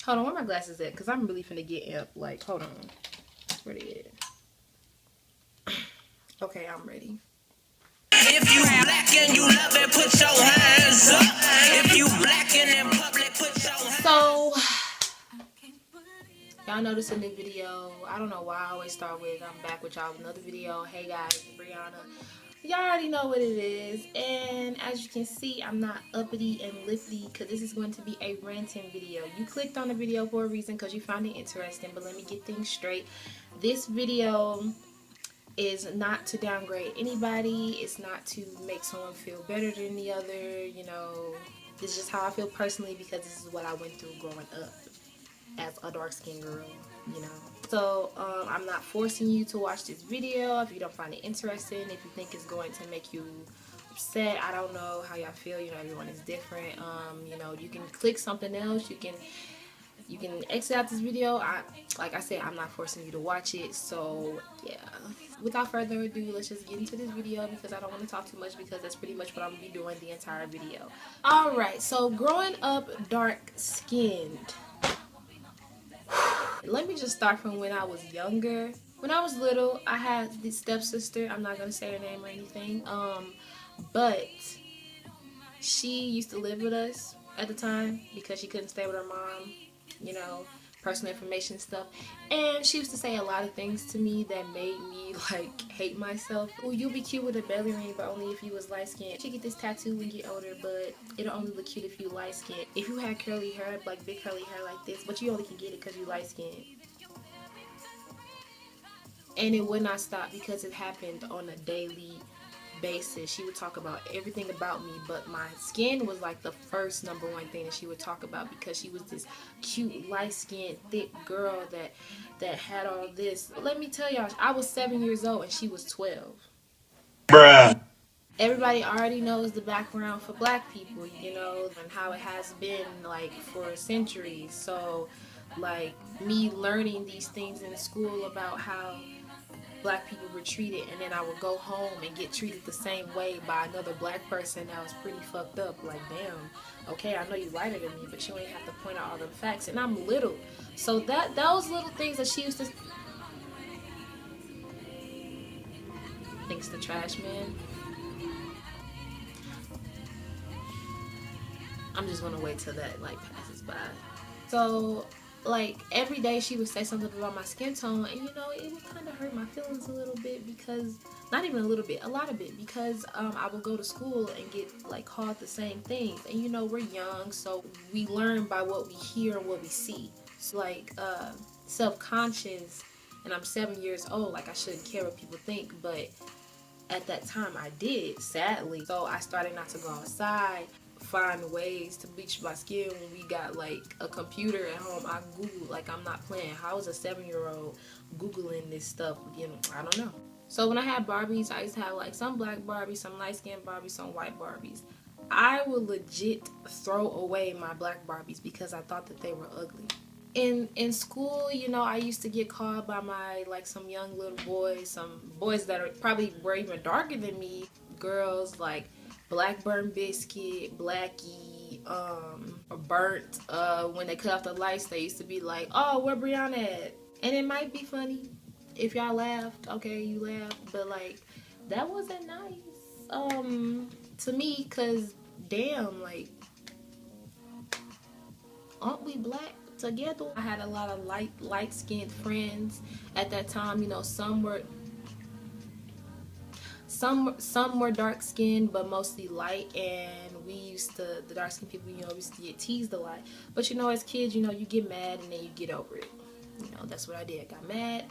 Hold on, where my glasses at? Because I'm really finna get up. Like, hold on. Where they at? Okay, I'm ready. If you black and you love it, put your hands up. If you black and in public, put your hands up. So, y'all noticed a new video. I don't know why I always start with I'm back with y'all with another video. Hey guys, it's Brianna. Y'all already know what it is. And as you can see, I'm not uppity and lifty because this is going to be a ranting video. You clicked on the video for a reason because you found it interesting. But let me get things straight. This video is not to downgrade anybody. It's not to make someone feel better than the other. You know, this is just how I feel personally because this is what I went through growing up as a dark-skinned girl, you know. So I'm not forcing you to watch this video if you don't find it interesting, if you think it's going to make you upset. I don't know how y'all feel, you know, everyone is different. You know, you can click something else, you can exit out this video. Like I said, I'm not forcing you to watch it. So yeah, without further ado, let's just get into this video because I don't want to talk too much because that's pretty much what I'm gonna be doing the entire video. Alright, so growing up dark-skinned, let me just start from when I was younger. When I was little, I had this stepsister. I'm not gonna say her name or anything. But she used to live with us at the time because she couldn't stay with her mom. You know, personal information stuff. And she used to say a lot of things to me that made me like hate myself. Oh, you'll be cute with a belly ring, but only if you was light skinned. You get this tattoo when you get older, but it'll only look cute if you light skinned. If you had curly hair, like big curly hair like this, but you only can get it because you light skinned. And it would not stop because it happened on a daily basis. She would talk about everything about me, but my skin was like the first #1 thing that she would talk about because she was this cute, light-skinned, thick girl that had all this. Let me tell y'all, I was 7 years old and she was 12. Bruh. Everybody already knows the background for black people, you know, and how it has been like for centuries. So like me learning these things in school about how black people were treated, and then I would go home and get treated the same way by another black person that was pretty fucked up. Like, damn, okay, I know you lighter than me, but you ain't have to point out all the facts, and I'm little. So those little things that she used to... Thanks to Trash Man. I'm just gonna wait till that like passes by. So like every day she would say something about my skin tone, and you know, it would kind of hurt my feelings a little bit because, not even a little bit, a lot of it, because I would go to school and get like called the same things, and you know, we're young, so we learn by what we hear and what we see. It's like self-conscious, and I'm 7 years old, like I shouldn't care what people think, but at that time I did, sadly. So I started not to go outside, find ways to bleach my skin. When we got like a computer at home, I googled, like I'm not playing. How was a 7-year-old googling this stuff? You know, I don't know. So when I had Barbies, I used to have like some black Barbies, some light skinned Barbies, some white Barbies. I would legit throw away my black Barbies because I thought that they were ugly. In school, you know, I used to get called by my like some young little boys, some boys that are probably were even darker than me, girls like Blackburn Biscuit, Blackie, Burnt. When they cut off the lights, they used to be like, oh, where Brianna at? And it might be funny if y'all laughed. Okay, you laughed, but like that wasn't nice to me, cause damn, like, aren't we black together? I had a lot of light-skinned friends at that time. You know, some were dark-skinned, but mostly light, and we used to, the dark-skinned people, you know, we used to get teased a lot. But you know, as kids, you know, you get mad and then you get over it. You know, that's what I did. Got mad,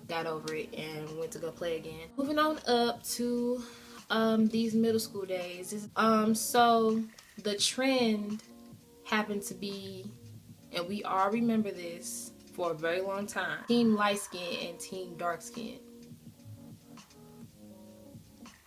got over it, and went to go play again. Moving on up to these middle school days. So the trend happened to be, and we all remember this for a very long time, team light skin and team dark skin.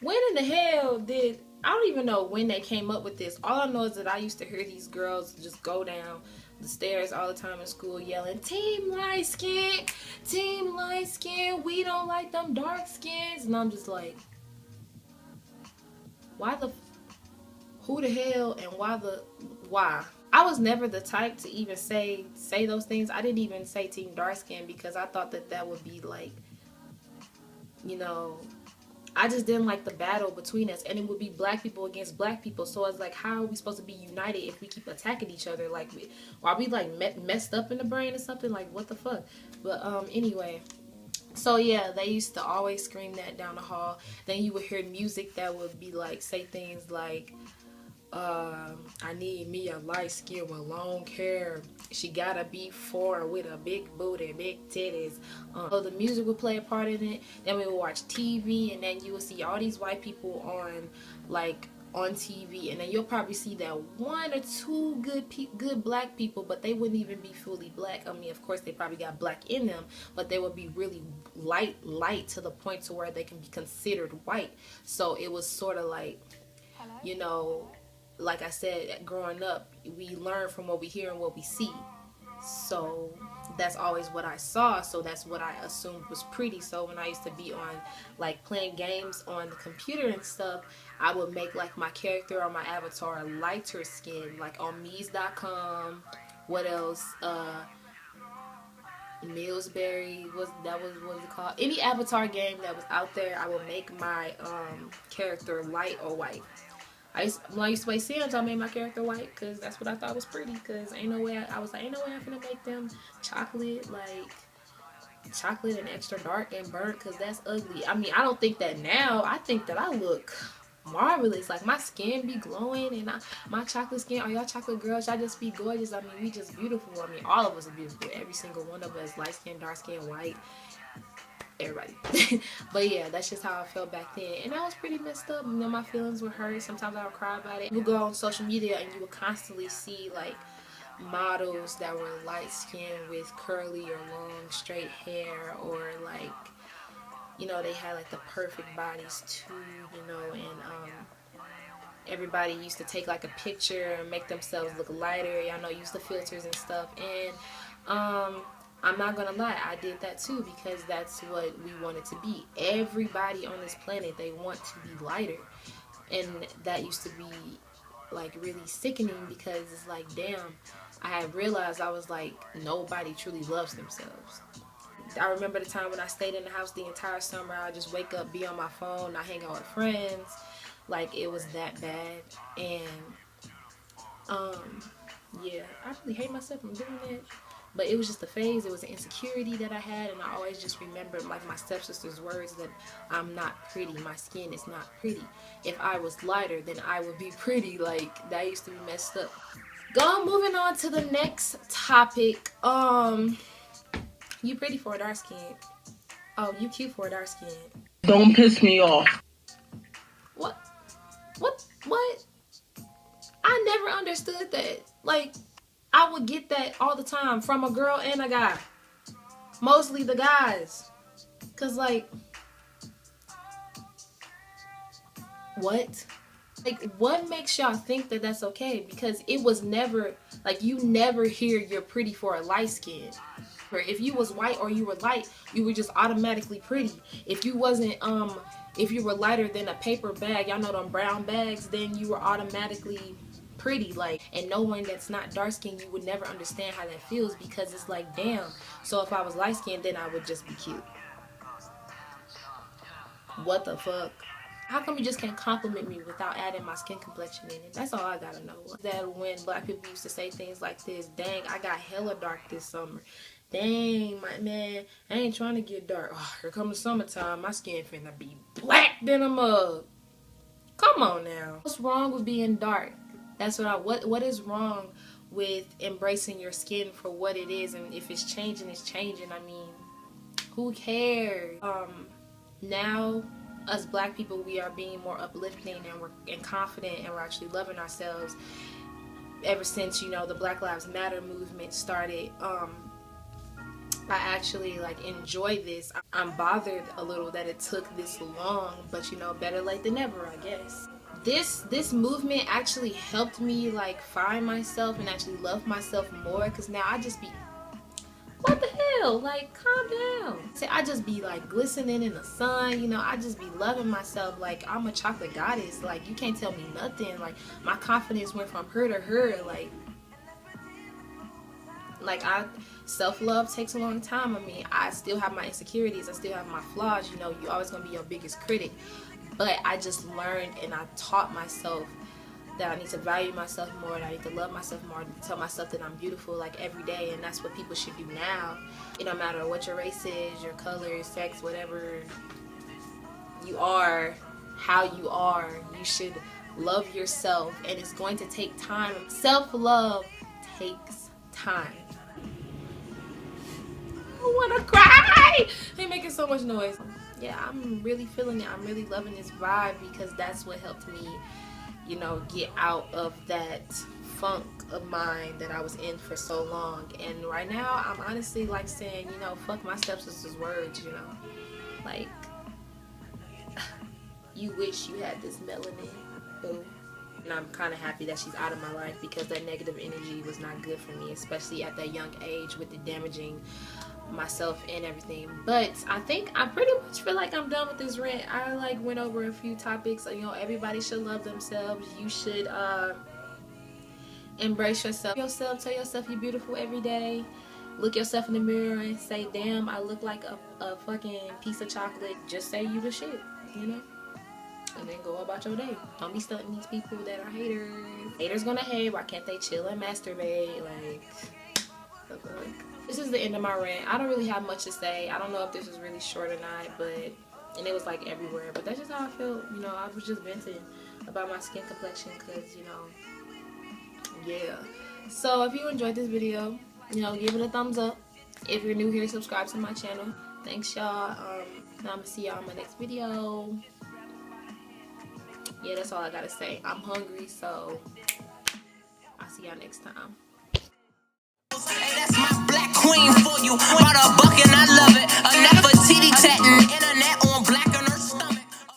When in the hell did, I don't even know when they came up with this. All I know is that I used to hear these girls just go down the stairs all the time in school yelling, team light skin, we don't like them dark skins. And I'm just like, why? Who the hell and why? I was never the type to even say those things. I didn't even say team dark skin because I thought that would be like, you know, I just didn't like the battle between us, and it would be black people against black people. So it's like, how are we supposed to be united if we keep attacking each other? Like, are we like messed up in the brain or something? Like, what the fuck? But anyway, so yeah, they used to always scream that down the hall. Then you would hear music that would be like, say things like, I need me a light skin with long hair. She gotta be 4 with a big booty, big titties. So the music would play a part in it. Then we would watch TV, and then you would see all these white people on TV, and then you'll probably see that 1 or 2 good black people, but they wouldn't even be fully black. I mean, of course, they probably got black in them, but they would be really light to the point to where they can be considered white. So it was sort of like, you know, like I said, growing up, we learn from what we hear and what we see. So that's always what I saw. So that's what I assumed was pretty. So when I used to be on, like, playing games on the computer and stuff, I would make, like, my character or my avatar lighter skin, like on Mees.com. What else? Millsberry, what was it called? Any avatar game that was out there, I would make my character light or white. When I used to play Sims, I made my character white because that's what I thought was pretty. Because ain't no way I'm gonna make them chocolate and extra dark and burnt, because that's ugly. I mean, I don't think that now. I think that I look marvelous. Like, my skin be glowing, and my chocolate skin. Are y'all chocolate girls? Y'all just be gorgeous. I mean, we just beautiful. I mean, all of us are beautiful. Every single one of us, light skin, dark skin, white. Everybody. But yeah, that's just how I felt back then, and I was pretty messed up. You know, my feelings were hurt. Sometimes I would cry about it. You would go on social media and you would constantly see like models that were light skinned with curly or long straight hair, or like, you know, they had like the perfect bodies too, you know, and everybody used to take like a picture and make themselves look lighter. Y'all know, use the filters and stuff. And I'm not gonna lie, I did that too, because that's what we wanted to be. Everybody on this planet, they want to be lighter. And that used to be like really sickening, because it's like, damn, I had realized, I was like, nobody truly loves themselves. I remember the time when I stayed in the house the entire summer. I just wake up, be on my phone, I hang out with friends. Like, it was that bad. And yeah, I really hate myself from doing that. But it was just a phase. It was an insecurity that I had, and I always just remember, like, my stepsister's words that I'm not pretty. My skin is not pretty. If I was lighter, then I would be pretty. Like, that used to be messed up. Moving on to the next topic. You pretty for a dark skin. Oh, you cute for a dark skin. Don't piss me off. What? I never understood that. Like, I would get that all the time from a girl and a guy. Mostly the guys. Cause like, what? Like, what makes y'all think that that's okay? Because it was never, like, you never hear you're pretty for a light skin. If you was white or you were light, you were just automatically pretty. If you wasn't, if you were lighter than a paper bag, y'all know them brown bags, then you were automatically pretty. Like, and no one that's not dark skinned, you would never understand how that feels, because it's like, damn, so if I was light skinned, then I would just be cute. What the fuck? How come you just can't compliment me without adding my skin complexion in it? That's all I gotta know. That when black people used to say things like this, dang, I got hella dark this summer. Dang, my man, I ain't trying to get dark. Oh, here comes the summertime, my skin finna be black than a mug. Come on now. What's wrong with being dark? That's what is wrong with embracing your skin for what it is? And if it's changing, it's changing. I mean, who cares? Now, us black people, we are being more uplifting, and we're confident, and we're actually loving ourselves. Ever since, you know, the Black Lives Matter movement started, I actually like enjoy this. I'm bothered a little that it took this long, but you know, better late than never, I guess. This movement actually helped me like find myself and actually love myself more, because now I just be, what the hell, like, calm down. See, I just be like glistening in the sun, you know, I just be loving myself. Like, I'm a chocolate goddess. Like, you can't tell me nothing. Like, my confidence went from her to her. Like, Like, self-love takes a long time. I mean, I still have my insecurities. I still have my flaws. You know, you're always going to be your biggest critic. But I just learned and I taught myself that I need to value myself more, and I need to love myself more, to tell myself that I'm beautiful, like, every day. And that's what people should do now. It don't matter what your race is, your color, sex, whatever you are, how you are, you should love yourself. And it's going to take time. Self-love takes time. I want to cry. They're making so much noise. Yeah, I'm really feeling it. I'm really loving this vibe, because that's what helped me, you know, get out of that funk of mine that I was in for so long. And right now, I'm honestly like saying, you know, fuck my stepsister's words, you know. Like, you wish you had this melanin, boo. And I'm kind of happy that she's out of my life, because that negative energy was not good for me, especially at that young age with the damaging myself and everything. But I think I pretty much feel like I'm done with this rant. I like went over a few topics. You know, everybody should love themselves. You should embrace yourself. Tell yourself you're beautiful every day. Look yourself in the mirror and say, damn, I look like a fucking piece of chocolate. Just say you the shit, you know? And then go about your day. Don't be stunting these people that are haters. Haters gonna hate. Why can't they chill and masturbate? Like, this is the end of my rant. I don't really have much to say. I don't know if this was really short or not, and it was like everywhere. But that's just how I felt. You know, I was just venting about my skin complexion, because, you know, yeah. So if you enjoyed this video, you know, give it a thumbs up. If you're new here, subscribe to my channel. Thanks, y'all. I'm gonna see y'all in my next video. Yeah, that's all I gotta say. I'm hungry, so I'll see y'all next time. Hey, that's my black queen for you.